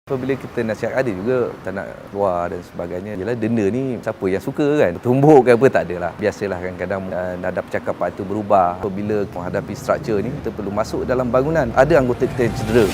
Apabila kita nasihat, ada juga tak nak keluar dan sebagainya. Yalah, denda ni siapa yang suka kan? Tumbuk ke apa, tak adalah. Biasalah kadang-kadang nada percakapan itu berubah. Apabila menghadapi struktur ni, kita perlu masuk dalam bangunan. Ada anggota kita yang cedera.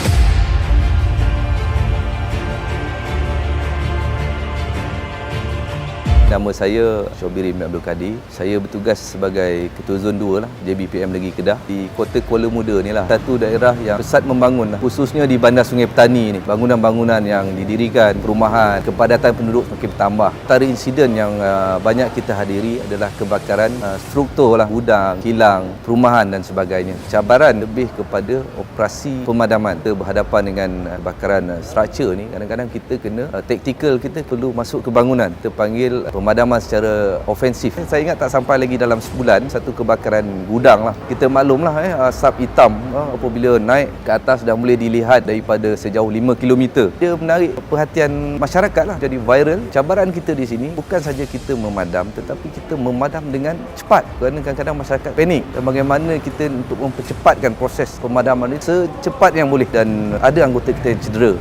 Nama saya Syobiri Abdul Kadir. Saya bertugas sebagai Ketua Zon 2 lah, JBPM Negeri Kedah di Kota Kuala Muda ni lah. Satu daerah yang pesat membangun lah, khususnya di Bandar Sungai Petani ni. Bangunan-bangunan yang didirikan, perumahan, kepadatan penduduk makin bertambah. Antara insiden yang banyak kita hadiri adalah kebakaran struktur lah, gudang, kilang, perumahan dan sebagainya. Cabaran lebih kepada operasi pemadaman. Kita berhadapan dengan kebakaran struktur ni, kadang-kadang kita kena taktikal, kita perlu masuk ke bangunan. Kita panggil pemadaman secara ofensif. Saya ingat tak sampai lagi dalam sebulan, satu kebakaran gudang lah. Kita maklumlah asap hitam apabila naik ke atas dah boleh dilihat daripada sejauh 5 km. Dia menarik perhatian masyarakat lah, jadi viral. Cabaran kita di sini bukan saja kita memadam, tetapi kita memadam dengan cepat. Kerana kadang-kadang masyarakat panik. Dan bagaimana kita untuk mempercepatkan proses pemadaman ini secepat yang boleh. Dan ada anggota kita yang cedera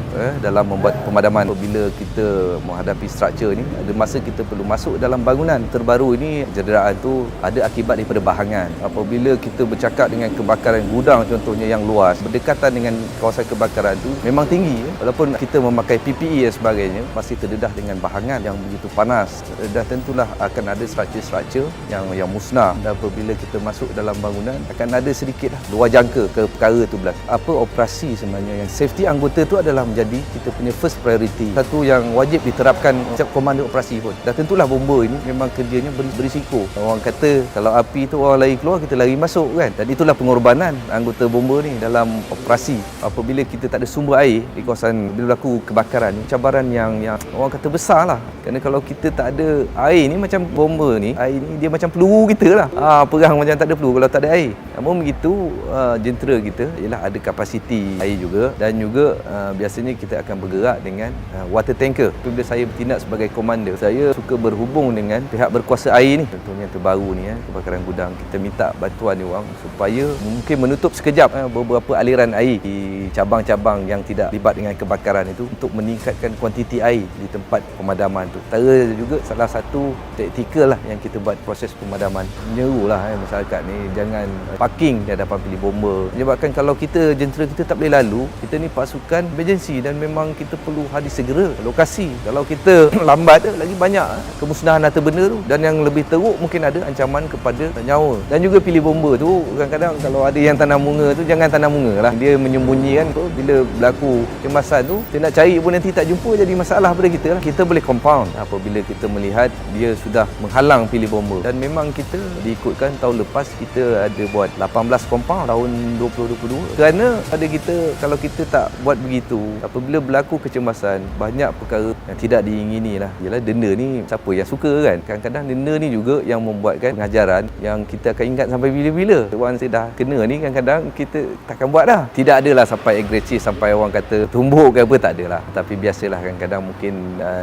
dalam membuat pemadaman. Apabila kita menghadapi struktur ini, ada masa kita perlu masuk dalam bangunan. Terbaru ini cederaan tu ada akibat daripada bahangan. Apabila kita bercakap dengan kebakaran gudang contohnya yang luas, berdekatan dengan kawasan kebakaran tu memang tinggi. Walaupun kita memakai PPE dan sebagainya, masih terdedah dengan bahangan yang begitu panas. Dan tentulah akan ada struktur-struktur yang musnah. Dan apabila kita masuk dalam bangunan, akan ada sedikitlah luar jangka ke perkara tu berlaku. Apa operasi sebenarnya yang safety anggota tu adalah menjadi kita punya first priority. Satu yang wajib diterapkan setiap komando operasi pun. Dan tentulah bomba ini memang kerjanya berisiko. Orang kata kalau api tu orang lari keluar, kita lari masuk kan. Dan itulah pengorbanan anggota bomba ni dalam operasi. Apabila kita tak ada sumber air di kawasan bila berlaku kebakaran ni, cabaran yang orang kata besar lah. Kerana kalau kita tak ada air ni, macam bomba ni, air ni dia macam peluru kita lah. Perang macam tak ada peluru kalau tak ada air. Namun begitu, jentera kita ialah ada kapasiti air juga. Dan juga biasanya kita akan bergerak dengan water tanker. Apabila saya bertindak sebagai komander, saya suka berhubung dengan pihak berkuasa air ni. Contohnya terbaru ni kebakaran gudang, kita minta bantuan dia orang supaya mungkin menutup sekejap beberapa aliran air di cabang-cabang yang tidak terlibat dengan kebakaran itu untuk meningkatkan kuantiti air di tempat pemadaman tu. Antara juga salah satu taktikal lah yang kita buat proses pemadaman. Menyerulah masyarakat ni jangan parking di hadapan bilik bomba. Menyebabkan kalau kita jentera kita tak boleh lalu, kita ni pasukan emergency dan memang kita perlu hadir segera lokasi. Kalau kita lambat lagi banyak kemusnahan harta benda tu, dan yang lebih teruk mungkin ada ancaman kepada nyawa. Dan juga pilih bomba tu, kadang-kadang kalau ada yang tanam bunga tu, jangan tanam bunga lah. Dia menyembunyikan tu, bila berlaku kemasan tu, kita nak cari pun nanti tak jumpa, jadi masalah pada kita lah. Kita boleh compound apabila kita melihat dia sudah menghalang pilih bomba. Dan memang kita diikutkan tahun lepas kita ada buat 18 compound tahun 2022. Kerana pada kita, kalau kita tak buat begitu, apabila berlaku kecemasan, banyak perkara yang tidak diingini lah. Yalah, denda ni siapa yang suka kan? Kadang-kadang denda ni juga yang membuatkan pengajaran yang kita akan ingat sampai bila-bila. Once dah kena ni, kadang-kadang kita takkan buat dah. Tidak adalah sampai agresif, sampai orang kata tumbuk ke apa, tak adalah. Tapi biasalah kadang-kadang mungkin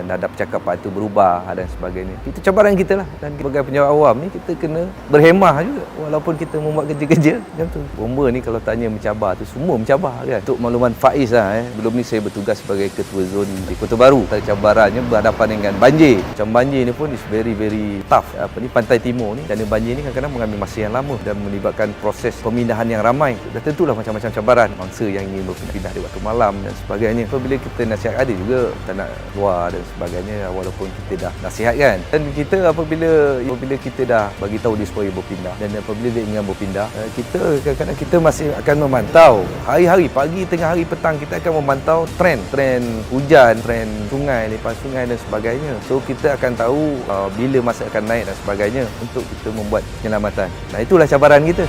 nada percakapan itu berubah dan sebagainya. Itu cabaran kita lah. Dan sebagai penjawat awam ni, kita kena berhemah juga walaupun kita membuat kerja-kerja macam tu. Bomba ni kalau tanya mencabar tu, semua mencabar kan. Untuk makluman Faiz lah, belum ni saya bertugas sebagai Ketua Zon di Kota Baru. Cabarannya berhadapan dengan banjir. Macam banjir ni pun is very tough. Pantai Timur ni, kerana banjir ni kadang-kadang mengambil masa yang lama dan melibatkan proses pemindahan yang ramai. Dan tentulah macam-macam cabaran. Mangsa yang ingin berpindah di waktu malam dan sebagainya. Apabila kita nasihat, ada juga tak nak keluar dan sebagainya, walaupun kita dah nasihatkan. Dan kita apabila kita dah bagi tahu dia supaya berpindah, dan apabila dia ingin berpindah, kita kadang-kadang kita masih akan memantau hari-hari, pagi, tengah hari, petang, kita akan memantau trend hujan, trend sungai, lepas sungai dan sebagainya. So kita akan tahu bila masa akan naik dan sebagainya untuk kita membuat penyelamatan. Nah, itulah cabaran kita.